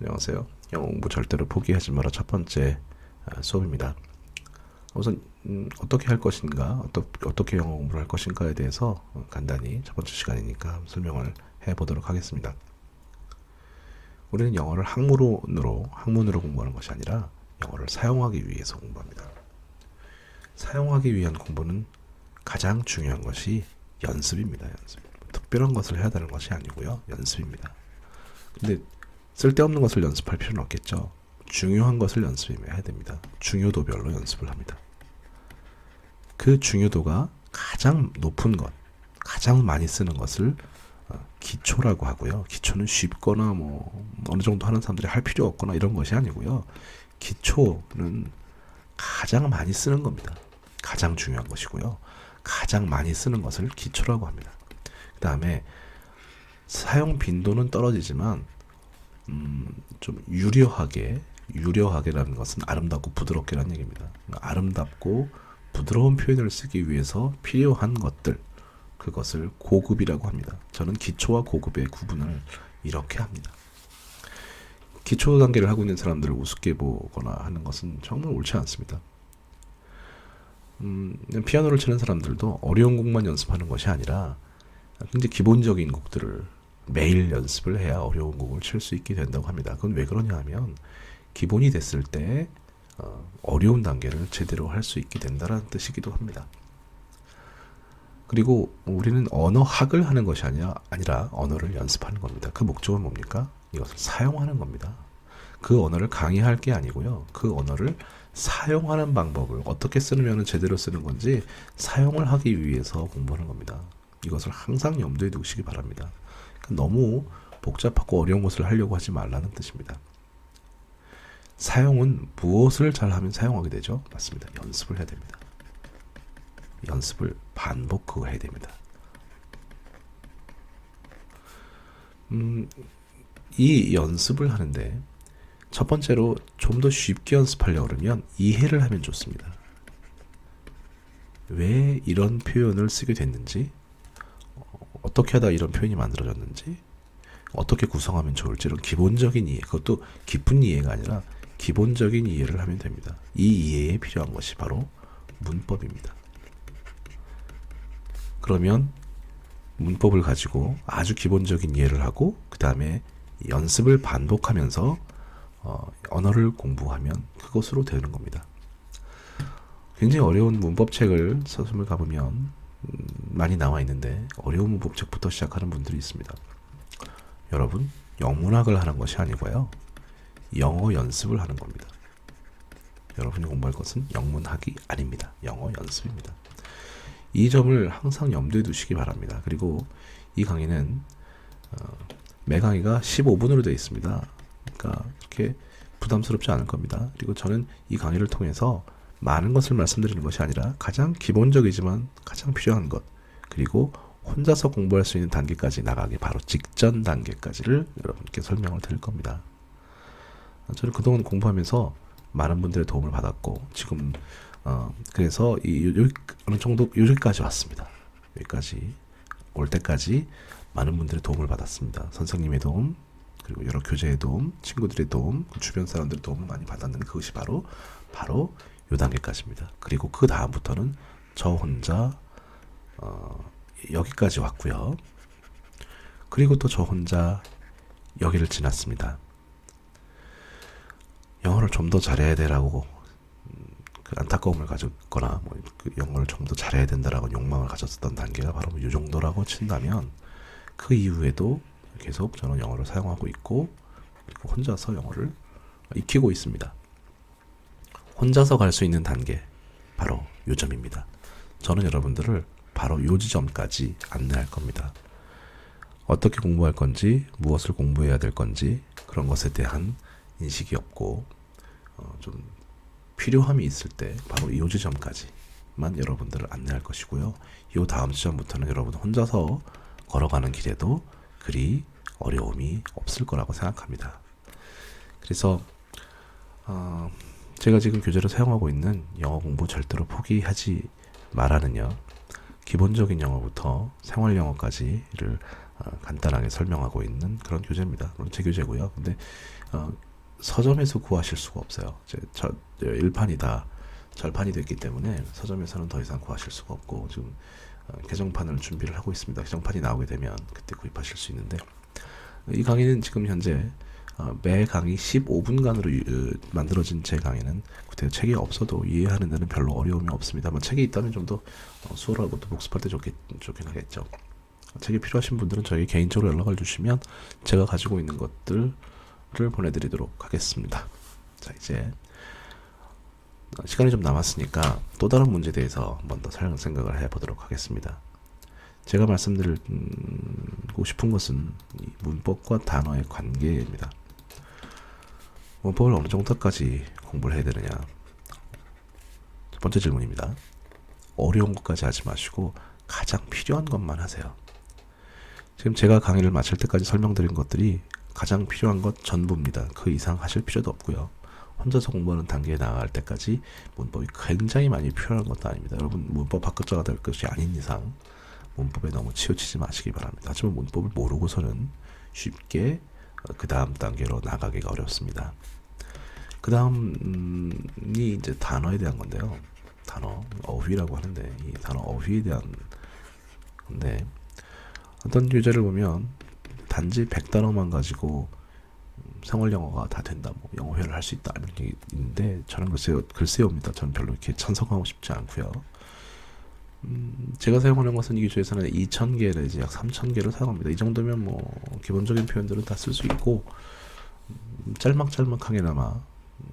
안녕하세요. 영어 공부 절대로 포기하지 마라 첫 번째 수업입니다. 우선 어떻게 할 것인가, 어떻게 영어 공부를 할 것인가에 대해서 간단히 첫 번째 시간이니까 설명을 해보도록 하겠습니다. 우리는 영어를 학문으로 공부하는 것이 아니라 영어를 사용하기 위해서 공부합니다. 사용하기 위한 공부는 가장 중요한 것이 연습입니다. 연습. 특별한 것을 해야 되는 것이 아니고요. 연습입니다. 근데 쓸데없는 것을 연습할 필요는 없겠죠. 중요한 것을 연습해야 됩니다. 중요도별로 연습을 합니다. 그 중요도가 가장 높은 것, 가장 많이 쓰는 것을 기초라고 하고요. 기초는 쉽거나 어느 정도 하는 사람들이 할 필요 없거나 이런 것이 아니고요. 기초는 가장 많이 쓰는 겁니다. 가장 중요한 것이고요. 가장 많이 쓰는 것을 기초라고 합니다. 그 다음에 사용 빈도는 떨어지지만 좀 유려하게라는 것은 아름답고 부드럽게라는 얘기입니다. 아름답고 부드러운 표현을 쓰기 위해서 필요한 것들, 그것을 고급이라고 합니다. 저는 기초와 고급의 구분을 이렇게 합니다. 기초 단계를 하고 있는 사람들을 우습게 보거나 하는 것은 정말 옳지 않습니다. 피아노를 치는 사람들도 어려운 곡만 연습하는 것이 아니라 굉장히 기본적인 곡들을 매일 연습을 해야 어려운 곡을 칠 수 있게 된다고 합니다. 그건 왜 그러냐 하면 기본이 됐을 때 어려운 단계를 제대로 할 수 있게 된다는 뜻이기도 합니다. 그리고 우리는 언어학을 하는 것이 아니라 언어를 연습하는 겁니다. 그 목적은 뭡니까? 이것을 사용하는 겁니다. 그 언어를 강의할 게 아니고요. 그 언어를 사용하는 방법을 어떻게 쓰면 제대로 쓰는 건지 사용을 하기 위해서 공부하는 겁니다. 이것을 항상 염두에 두시기 바랍니다. 너무 복잡하고 어려운 것을 하려고 하지 말라는 뜻입니다. 사용은 무엇을 잘하면 사용하게 되죠? 맞습니다. 연습을 해야 됩니다. 연습을 반복해야 됩니다. 이 연습을 하는데 첫 번째로 좀 더 쉽게 연습하려고 그러면 이해를 하면 좋습니다. 왜 이런 표현을 쓰게 됐는지, 어떻게 하다 이런 표현이 만들어졌는지, 어떻게 구성하면 좋을지 이런 기본적인 이해, 그것도 깊은 이해가 아니라 기본적인 이해를 하면 됩니다. 이 이해에 필요한 것이 바로 문법입니다. 그러면 문법을 가지고 아주 기본적인 이해를 하고 그 다음에 연습을 반복하면서 언어를 공부하면 그것으로 되는 겁니다. 굉장히 어려운 문법책을 서점을 가보면 많이 나와 있는데 어려운 문법책부터 시작하는 분들이 있습니다. 여러분, 영문학을 하는 것이 아니고요. 영어 연습을 하는 겁니다. 여러분이 공부할 것은 영문학이 아닙니다. 영어 연습입니다. 이 점을 항상 염두에 두시기 바랍니다. 그리고 이 강의는 매 강의가 15분으로 되어 있습니다. 그러니까 이렇게 부담스럽지 않을 겁니다. 그리고 저는 이 강의를 통해서 많은 것을 말씀드리는 것이 아니라 가장 기본적이지만 가장 필요한 것, 그리고 혼자서 공부할 수 있는 단계까지 나가기 바로 직전 단계까지를 여러분께 설명을 드릴 겁니다. 저는 그동안 공부하면서 많은 분들의 도움을 받았고 지금 그래서 어느 정도 여기까지 왔습니다. 여기까지 올 때까지 많은 분들의 도움을 받았습니다. 선생님의 도움, 그리고 여러 교재의 도움, 친구들의 도움, 주변 사람들의 도움을 많이 받았는데 그것이 바로 이 단계까지입니다. 그리고 그 다음부터는 저 혼자 여기까지 왔고요. 그리고 또 저 혼자 여기를 지났습니다. 영어를 좀 더 잘해야 되라고 그 안타까움을 가졌거나 그 영어를 좀 더 잘해야 된다라고 욕망을 가졌었던 단계가 바로 이 정도라고 친다면 그 이후에도 계속 저는 영어를 사용하고 있고 그리고 혼자서 영어를 익히고 있습니다. 혼자서 갈 수 있는 단계 바로 요 점입니다. 저는 여러분들을 바로 요 지점까지 안내할 겁니다. 어떻게 공부할 건지, 무엇을 공부해야 될 건지 그런 것에 대한 인식이 없고 좀 필요함이 있을 때 바로 이 지점까지만 여러분들을 안내할 것이고요. 이 다음 지점부터는 여러분 혼자서 걸어가는 길에도 그리 어려움이 없을 거라고 생각합니다. 그래서 제가 지금 교재로 사용하고 있는 영어 공부 절대로 포기하지 말라는요. 기본적인 영어부터 생활 영어까지를 간단하게 설명하고 있는 그런 교재입니다. 물론 제 교재고요. 근데 서점에서 구하실 수가 없어요. 일판이 다 절판이 됐기 때문에 서점에서는 더 이상 구하실 수가 없고 지금 개정판을 준비를 하고 있습니다. 개정판이 나오게 되면 그때 구입하실 수 있는데 이 강의는 지금 현재 매 강의 15분간으로 만들어진 제 강의는 그때 책이 없어도 이해하는 데는 별로 어려움이 없습니다만 책이 있다면 좀 더 수월하고 또 복습할 때 좋긴 하겠죠. 책이 필요하신 분들은 저에게 개인적으로 연락을 주시면 제가 가지고 있는 것들을 보내드리도록 하겠습니다. 자, 이제 시간이 좀 남았으니까 또 다른 문제에 대해서 한번 더 생각을 해보도록 하겠습니다. 제가 말씀드리고 싶은 것은 이 문법과 단어의 관계입니다. 문법을 어느 정도까지 공부를 해야 되느냐. 첫 번째 질문입니다. 어려운 것까지 하지 마시고 가장 필요한 것만 하세요. 지금 제가 강의를 마칠 때까지 설명드린 것들이 가장 필요한 것 전부입니다. 그 이상 하실 필요도 없고요. 혼자서 공부하는 단계에 나아갈 때까지 문법이 굉장히 많이 필요한 것도 아닙니다. 여러분 문법 학습자가 될 것이 아닌 이상 문법에 너무 치우치지 마시기 바랍니다. 하지만 문법을 모르고서는 쉽게 그 다음 단계로 나가기가 어렵습니다. 그 다음이 이제 단어에 대한 건데요. 단어, 어휘라고 하는데 이 단어 어휘에 대한 건데 어떤 교재를 보면 단지 100단어만 가지고 생활 영어가 다 된다, 뭐 영어 회화를 할 수 있다 이런 얘기 있는데 저는 글쎄요입니다. 저는 별로 이렇게 찬성하고 싶지 않고요. 제가 사용하는 것은 이 교재에서는 2,000개 내지 약 3,000개를 사용합니다. 이 정도면 뭐 기본적인 표현들은 다 쓸 수 있고 짤막짤막하게나마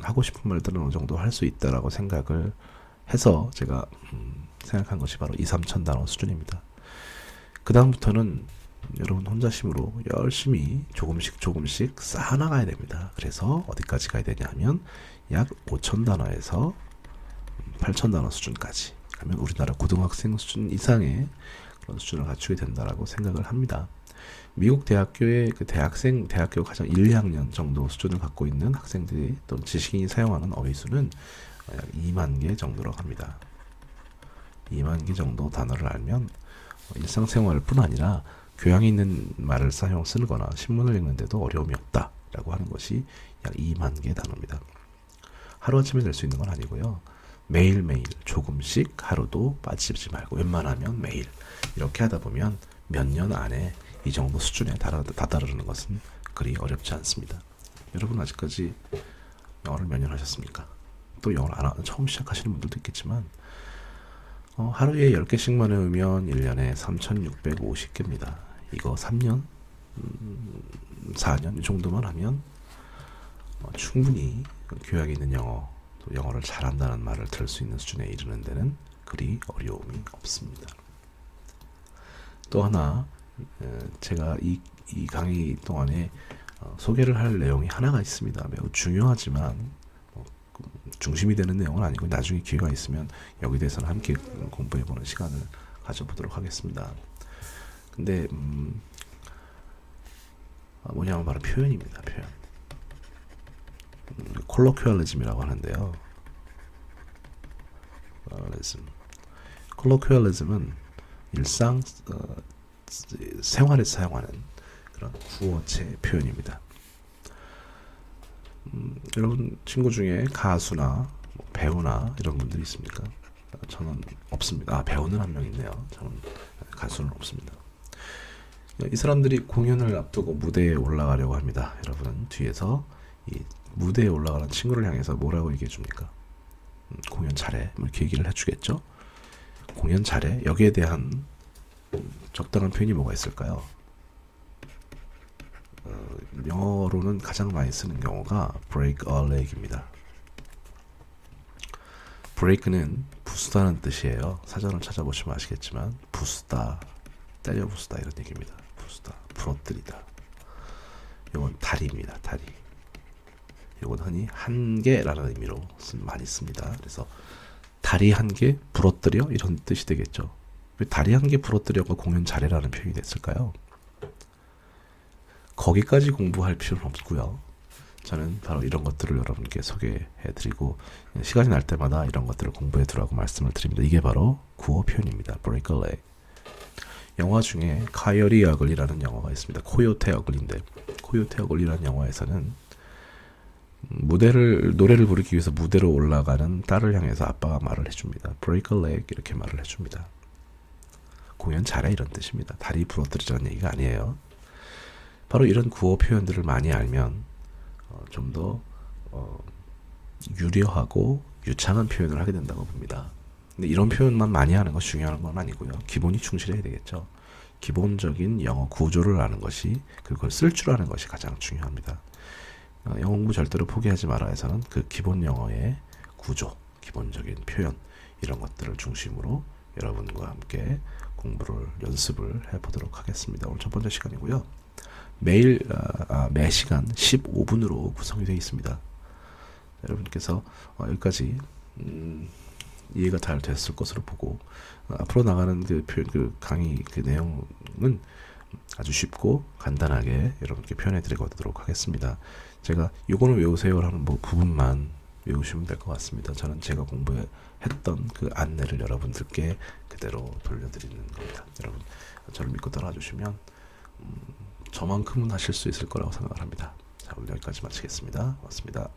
하고 싶은 말들은 어느 정도 할 수 있다라고 생각을 해서 제가 생각한 것이 바로 2,000~3,000 단어 수준입니다. 그 다음부터는 여러분 혼자심으로 열심히 조금씩 쌓아나가야 됩니다. 그래서 어디까지 가야 되냐 하면 약 5,000단어에서 8,000단어 수준까지 하면 우리나라 고등학생 수준 이상의 그런 수준을 갖추게 된다라고 생각을 합니다. 미국 대학교의 대학교 가장 1, 2학년 정도 수준을 갖고 있는 학생들이 또 지식인이 사용하는 어휘 수는 약 2만 개 정도라고 합니다. 2만 개 정도 단어를 알면 일상생활 뿐 아니라 교양이 있는 말을 쓰거나 신문을 읽는데도 어려움이 없다라고 하는 것이 약 2만 개 단어입니다. 하루아침에 될 수 있는 건 아니고요. 매일매일 조금씩 하루도 빠지지 말고 웬만하면 매일 이렇게 하다 보면 몇 년 안에 이 정도 수준에 다다르는 것은 그리 어렵지 않습니다. 여러분 아직까지 영어를 몇 년 하셨습니까? 또 영어를 처음 시작하시는 분들도 있겠지만 하루에 10개씩만 외우면 1년에 3,650개입니다. 이거 3년, 4년 이 정도만 하면 충분히 교양이 있는 영어, 또 영어를 잘한다는 말을 들을 수 있는 수준에 이르는 데는 그리 어려움이 없습니다. 또 하나 제가 이 강의 동안에 소개를 할 내용이 하나가 있습니다. 매우 중요하지만 중심이 되는 내용은 아니고 나중에 기회가 있으면 여기 대해서는 함께 공부해보는 시간을 가져보도록 하겠습니다. 근데 뭐냐면 바로 표현입니다. 표현. 콜로퀴얼리즘이라고 하는데요. 콜로퀴얼리즘은 일상 생활에서 사용하는 그런 구어체 표현입니다. 여러분 친구 중에 가수나 뭐 배우나 이런 분들이 있습니까? 저는 없습니다. 배우는 한 명 있네요. 저는 가수는 없습니다. 이 사람들이 공연을 앞두고 무대에 올라가려고 합니다. 여러분은 뒤에서 이 무대에 올라가는 친구를 향해서 뭐라고 얘기해 줍니까? 공연 잘해. 뭐 이렇게 얘기를 해주겠죠? 공연 잘해. 여기에 대한 적당한 표현이 뭐가 있을까요? 영어로는 가장 많이 쓰는 경우가 break a leg입니다. break는 부수다는 뜻이에요. 사전을 찾아보시면 아시겠지만 부수다, 때려 부수다 이런 얘기입니다. 부수다, 부러뜨리다. 이건 다리입니다. 다리. 이건 흔히 한 개라는 의미로 많이 씁니다. 그래서 다리 한 개 부러뜨려 이런 뜻이 되겠죠. 왜 다리 한 개 부러뜨려가 공연 잘해라는 표현이 됐을까요? 거기까지 공부할 필요는 없고요. 저는 바로 이런 것들을 여러분께 소개해드리고 시간이 날 때마다 이런 것들을 공부해두라고 말씀을 드립니다. 이게 바로 구어 표현입니다. break a leg. 영화 중에 카이어리 어글이라는 영화가 있습니다. 코요테 어글인데 코요테 어글이라는 영화에서는 노래를 부르기 위해서 무대로 올라가는 딸을 향해서 아빠가 말을 해줍니다. Break a leg 이렇게 말을 해줍니다. 공연 잘해 이런 뜻입니다. 다리 부러뜨리자는 얘기가 아니에요. 바로 이런 구어 표현들을 많이 알면 좀 더 유려하고 유창한 표현을 하게 된다고 봅니다. 근데 이런 표현만 많이 하는 것이 중요한 건 아니고요. 기본이 충실해야 되겠죠. 기본적인 영어 구조를 아는 것이 그걸 쓸 줄 아는 것이 가장 중요합니다. 영어 공부 절대로 포기하지 말아 해서는 그 기본 영어의 구조, 기본적인 표현 이런 것들을 중심으로 여러분과 함께 공부를 연습을 해보도록 하겠습니다. 오늘 첫 번째 시간이고요. 매일 매 시간 15분으로 구성이 되어 있습니다. 여러분께서 여기까지 이해가 잘 됐을 것으로 보고 앞으로 나가는 그 강의 그 내용은 아주 쉽고 간단하게 여러분께 표현해 드리도록 하겠습니다. 제가 요거는 외우세요라는 부분만 외우시면 될 것 같습니다. 저는 제가 공부했던 그 안내를 여러분들께 그대로 돌려드리는 겁니다. 여러분 저를 믿고 따라주시면 저만큼은 하실 수 있을 거라고 생각을 합니다. 자, 오늘 여기까지 마치겠습니다. 고맙습니다.